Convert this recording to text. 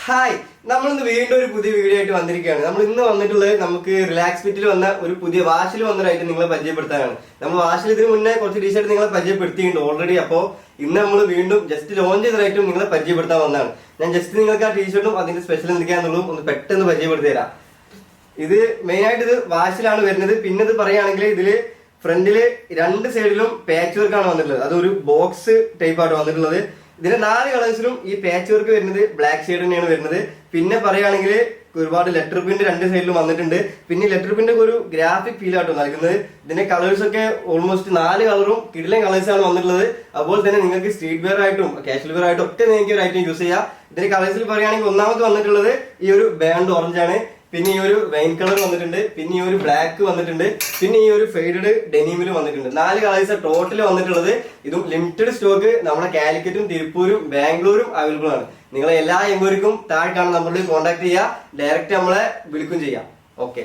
Hi, നമ്മളിന്ന് വീണ്ടും ഒരു പുതിയ വീഡിയോ ആയിട്ട് വന്നിരിക്കുകയാണ്. നമ്മൾ ഇന്ന് വന്നിട്ടുള്ളത് നമുക്ക് റിലാക്സ് ഫിറ്റിൽ വന്ന ഒരു പുതിയ വാഷിൽ വന്നൊരായിട്ട് നിങ്ങളെ പരിചയപ്പെടുത്താനാണ്. നമ്മൾ വാഷിൽ ഇതിന് മുന്നേ കുറച്ച് ടീഷർട്ട് നിങ്ങളെ പരിചയപ്പെടുത്തിയിട്ടുണ്ട് ഓൾറെഡി. അപ്പോൾ ഇന്ന് നമ്മൾ വീണ്ടും ജസ്റ്റ് ലോഞ്ച് ചെയ്തതായിട്ടും നിങ്ങളെ പരിചയപ്പെടുത്താൻ വന്നതാണ്. ഞാൻ ജസ്റ്റ് നിങ്ങൾക്ക് ആ ടീഷർട്ടും അതിന്റെ സ്പെഷ്യൽ എന്തൊക്കെയാണെന്നുള്ളതും ഒന്ന് പെട്ടെന്ന് പരിചയപ്പെടുത്തി തരാം. ഇത് മെയിനായിട്ട് ഇത് വാഷിലാണ് വരുന്നത്. പിന്നെ ഇത് പറയുകയാണെങ്കിൽ ഇതില് ഫ്രണ്ടില് രണ്ട് സൈഡിലും പാച്ച് വർക്കാണ് വന്നിട്ടുള്ളത്. അതൊരു ബോക്സ് ടൈപ്പ് ആയിട്ട് വന്നിട്ടുള്ളത്. ഇതിന്റെ 4 കളേഴ്സിലും ഈ പാച്ച് വർക്ക് വരുന്നത് ബ്ലാക്ക് ഷെയ്ഡ് തന്നെയാണ് വരുന്നത്. പിന്നെ പറയുകയാണെങ്കിൽ ഒരുപാട് ലെറ്റർ പ്രിന്റ് രണ്ട് സൈഡിലും വന്നിട്ടുണ്ട്. പിന്നെ ലെറ്റർ പ്രിന്റ് ഒരു ഗ്രാഫിക് ഫീൽ ആട്ടോ നൽകുന്നത്. ഇതിന്റെ കളേഴ്സ് ഒക്കെ ഓൾമോസ്റ്റ് 4 കളറും കിടിലൻ കളേഴ്സ് ആണ് വന്നിട്ടുള്ളത്. അതുപോലെ തന്നെ നിങ്ങൾക്ക് സ്ട്രീറ്റ് വെയർ ആയിട്ടും കാഷ്വൽ വെയർ ആയിട്ടും ഒക്കെ നിങ്ങൾക്ക് ഒരു ഐറ്റം യൂസ് ചെയ്യാം. ഇതിന്റെ കളേഴ്സിൽ പറയുകയാണെങ്കിൽ ഒന്നാമത് വന്നിട്ടുള്ളത് ഈ ഒരു ബാൻഡ് ഓറഞ്ച് ആണ്. പിന്നെ ഈ ഒരു വൈൻ കളർ വന്നിട്ടുണ്ട്. പിന്നെ ഈ ഒരു ബ്ലാക്ക് വന്നിട്ടുണ്ട്. പിന്നെ ഈ ഒരു ഫെയ്ഡഡ് ഡെനിമിൽ വന്നിട്ടുണ്ട്. 4 കളേഴ്സ് ടോട്ടൽ വന്നിട്ടുള്ളത്. ഇതും ലിമിറ്റഡ് സ്റ്റോക്ക് നമ്മുടെ കാലിക്കറ്റും തിരുപ്പൂരും ബാംഗ്ലൂരും അവൈലബിൾ ആണ്. നിങ്ങളെ എല്ലാ എൻക്വയറിക്കും താഴെ കാണുന്ന നമ്പറിൽ കോൺടാക്ട് ചെയ്യുക. ഡയറക്റ്റ് നമ്മളെ വിളിക്കും ചെയ്യാം. ഓക്കെ.